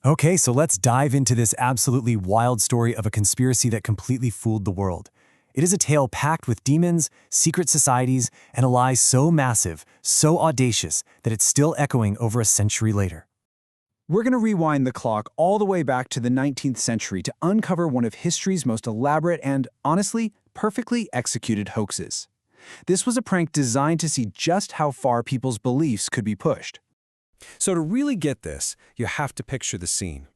Okay, so let's dive into this absolutely wild story of a conspiracy that completely fooled the world. It is a tale packed with demons, secret societies, and a lie so massive, so audacious, that it's still echoing over a century later. We're going to rewind the clock all the way back to the 19th century to uncover one of history's most elaborate and, honestly, perfectly executed hoaxes. This was a prank designed to see just how far people's beliefs could be pushed. So to really get this, you have to picture the scene.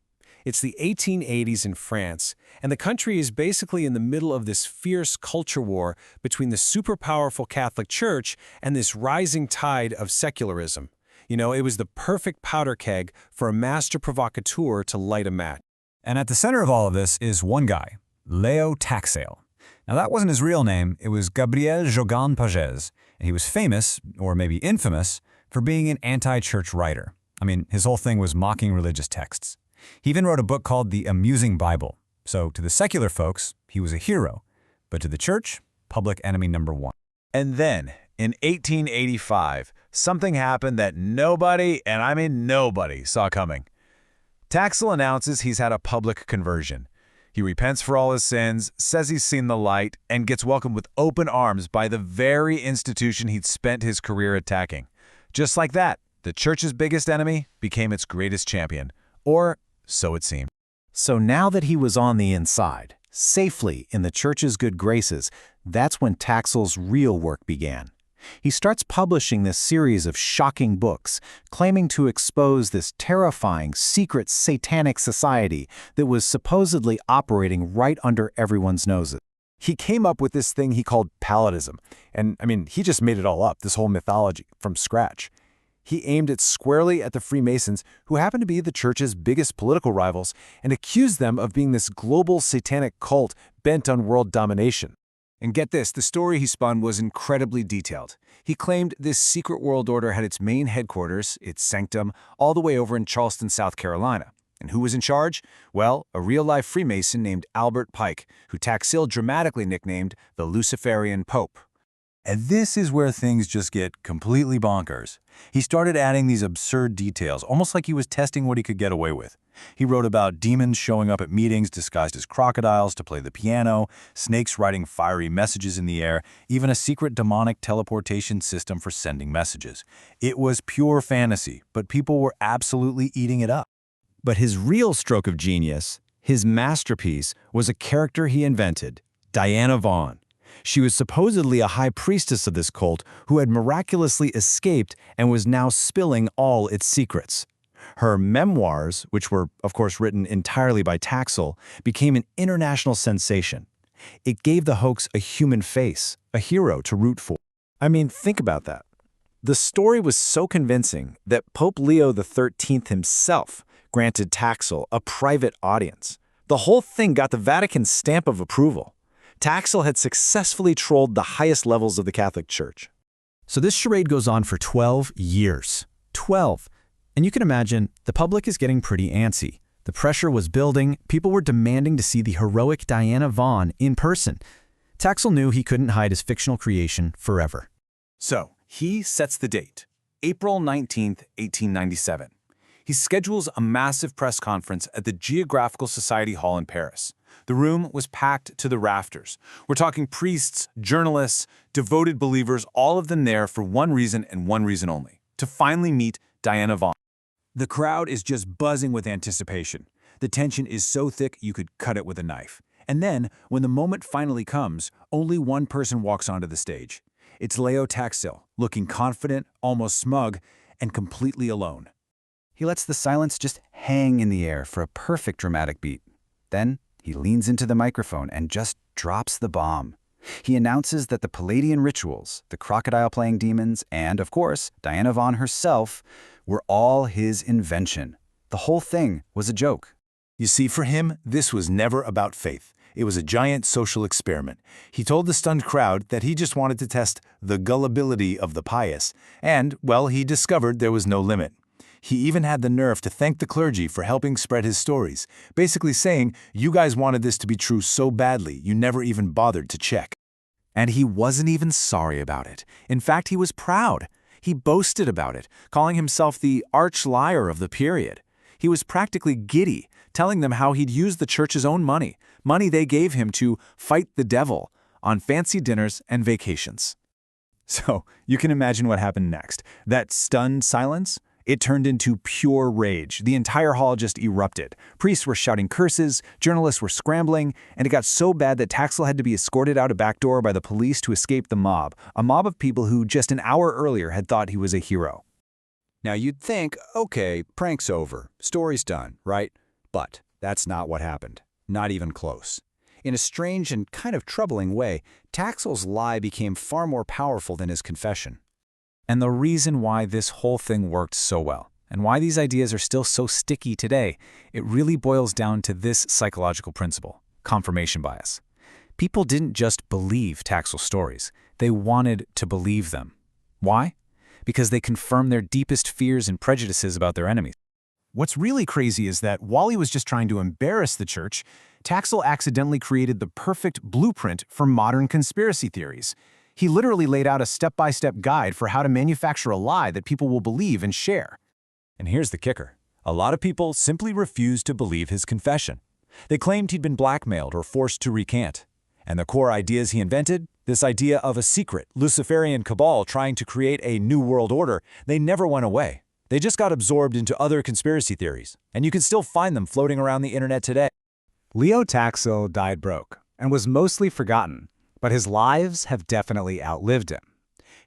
It's the 1880s in France, and the country is basically in the middle of this fierce culture war between the super-powerful Catholic Church and this rising tide of secularism. You know, it was the perfect powder keg for a master provocateur to light a match. And at the center of all of this is one guy, Léo Taxil. Now that wasn't his real name, it was Gabriel Jogan Pagès, and he was famous, or maybe infamous, for being an anti-church writer. I mean, his whole thing was mocking religious texts. He even wrote a book called The Amusing Bible. So to the secular folks, he was a hero, but to the church, public enemy number one. And then, in 1885, something happened that nobody, and I mean nobody, saw coming. Taxil announces he's had a public conversion. He repents for all his sins, says he's seen the light, and gets welcomed with open arms by the very institution he'd spent his career attacking. Just like that, the church's biggest enemy became its greatest champion. Or so it seemed. So now that he was on the inside, safely in the church's good graces, that's when Taxil's real work began. He starts publishing this series of shocking books, claiming to expose this terrifying, secret satanic society that was supposedly operating right under everyone's noses. He came up with this thing he called Palladism. And, I mean, he just made it all up, this whole mythology, from scratch. He aimed it squarely at the Freemasons, who happened to be the church's biggest political rivals, and accused them of being this global satanic cult bent on world domination. And get this, the story he spun was incredibly detailed. He claimed this secret world order had its main headquarters, its sanctum, all the way over in Charleston, South Carolina. And who was in charge? Well, a real-life Freemason named Albert Pike, who Taxil dramatically nicknamed the Luciferian Pope. And this is where things just get completely bonkers. He started adding these absurd details, almost like he was testing what he could get away with. He wrote about demons showing up at meetings disguised as crocodiles to play the piano, snakes writing fiery messages in the air, even a secret demonic teleportation system for sending messages. It was pure fantasy, but people were absolutely eating it up. But his real stroke of genius, his masterpiece, was a character he invented, Diana Vaughan. She was supposedly a high priestess of this cult who had miraculously escaped and was now spilling all its secrets. Her memoirs, which were, of course, written entirely by Taxil, became an international sensation. It gave the hoax a human face, a hero to root for. I mean, think about that. The story was so convincing that Pope Leo XIII himself granted Taxil a private audience. The whole thing got the Vatican's stamp of approval. Taxil had successfully trolled the highest levels of the Catholic Church. So this charade goes on for 12 years. 12. And you can imagine, the public is getting pretty antsy. The pressure was building, people were demanding to see the heroic Diana Vaughan in person. Taxil knew he couldn't hide his fictional creation forever. So, he sets the date, April 19th, 1897. He schedules a massive press conference at the Geographical Society Hall in Paris. The room was packed to the rafters. We're talking priests, journalists, devoted believers, all of them there for one reason and one reason only, to finally meet Diana Vaughan. The crowd is just buzzing with anticipation. The tension is so thick you could cut it with a knife. And then, when the moment finally comes, only one person walks onto the stage. It's Léo Taxil, looking confident, almost smug, and completely alone. He lets the silence just hang in the air for a perfect dramatic beat. Then, he leans into the microphone and just drops the bomb. He announces that the Palladian rituals, the crocodile-playing demons, and, of course, Diana Vaughan herself, were all his invention. The whole thing was a joke. You see, for him, this was never about faith. It was a giant social experiment. He told the stunned crowd that he just wanted to test the gullibility of the pious, and, well, he discovered there was no limit. He even had the nerve to thank the clergy for helping spread his stories, basically saying, "You guys wanted this to be true so badly, you never even bothered to check." And he wasn't even sorry about it. In fact, he was proud. He boasted about it, calling himself the arch-liar of the period. He was practically giddy, telling them how he'd used the church's own money they gave him to fight the devil, on fancy dinners and vacations. So, you can imagine what happened next. That stunned silence? It turned into pure rage. The entire hall just erupted. Priests were shouting curses, journalists were scrambling, and it got so bad that Taxil had to be escorted out a back door by the police to escape the mob, a mob of people who just an hour earlier had thought he was a hero. Now you'd think, okay, prank's over, story's done, right? But that's not what happened. Not even close. In a strange and kind of troubling way, Taxil's lie became far more powerful than his confession. And the reason why this whole thing worked so well, and why these ideas are still so sticky today, it really boils down to this psychological principle, confirmation bias. People didn't just believe Taxil's stories, they wanted to believe them. Why? Because they confirm their deepest fears and prejudices about their enemies. What's really crazy is that while he was just trying to embarrass the church, Taxil accidentally created the perfect blueprint for modern conspiracy theories. He literally laid out a step-by-step guide for how to manufacture a lie that people will believe and share. And here's the kicker. A lot of people simply refused to believe his confession. They claimed he'd been blackmailed or forced to recant. And the core ideas he invented, this idea of a secret Luciferian cabal trying to create a new world order, they never went away. They just got absorbed into other conspiracy theories, and you can still find them floating around the internet today. Léo Taxil died broke and was mostly forgotten, but his lives have definitely outlived him.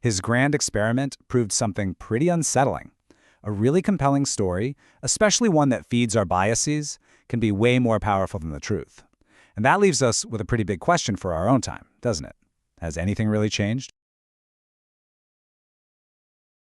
His grand experiment proved something pretty unsettling. A really compelling story, especially one that feeds our biases, can be way more powerful than the truth. And that leaves us with a pretty big question for our own time, doesn't it? Has anything really changed?